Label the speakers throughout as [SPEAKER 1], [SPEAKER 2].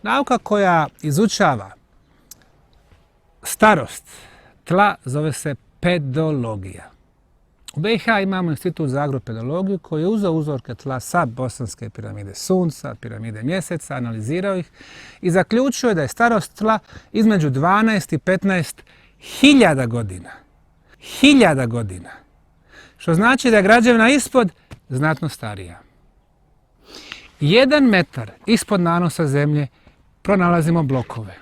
[SPEAKER 1] Nauka koja izučava starost tla zove se pedologija. U BiH imamo institut za agropedologiju koji je uzeo uzorke tla sa bosanske piramide Sunca, piramide Mjeseca, analizirao ih i zaključio je da je starost tla između 12 i 15 hiljada godina. Hiljada godina. Što znači da je građevina ispod znatno starija. 1 metar ispod nanosa zemlje pronalazimo blokove.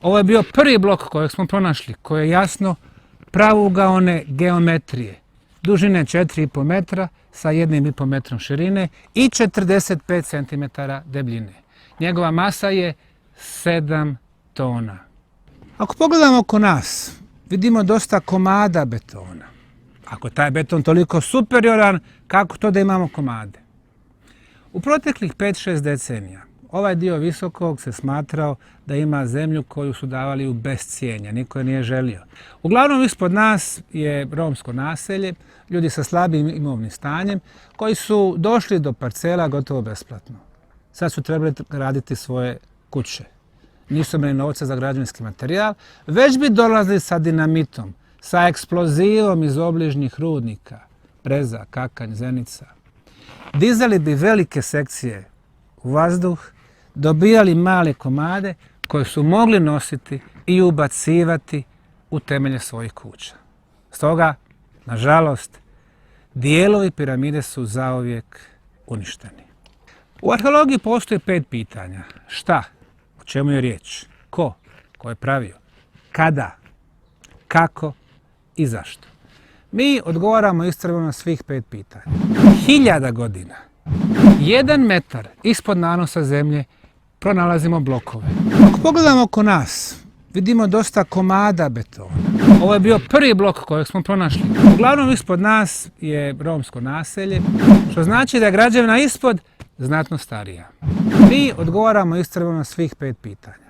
[SPEAKER 1] Ovo je bio prvi blok kojeg smo pronašli, koji je jasno pravougaone geometrije, dužine 4,5 metra sa 1,5 metrom širine i 45 cm debljine. Njegova masa je 7 tona. Ako pogledamo oko nas, vidimo dosta komada betona. Ako je taj beton toliko superioran, kako to da imamo komade? U proteklih 5-6 decenija ovaj dio Visokog se smatrao da ima zemlju koju su davali u bescijenje, niko je nije želio. Uglavnom ispod nas je romsko naselje, ljudi sa slabim imovnim stanjem koji su došli do parcela gotovo besplatno. Sad su trebali graditi svoje kuće. Nisu imali novca za građevinski materijal, već bi dolazili sa dinamitom, sa eksplozivom iz obližnjih rudnika, Breza, Kakanj, Zenica. Dizali bi velike sekcije u vazduh, dobijali male komade koje su mogli nositi i ubacivati u temelje svojih kuća. Stoga, nažalost, dijelovi piramide su zauvijek uništeni. U arheologiji postoji 5 pitanja. Šta? O čemu je riječ? Ko? Ko je pravio? Kada? Kako? I zašto? Mi odgovaramo ispravno na svih 5 pitanja. Hiljada godina. 1 metar ispod nanosa zemlje pronalazimo blokove. Ako pogledamo oko nas, vidimo dosta komada betona. Ovo je bio prvi blok kojeg smo pronašli. Uglavnom ispod nas je romsko naselje, što znači da je građevina ispod znatno starija. Mi odgovaramo ispravno na svih 5 pitanja.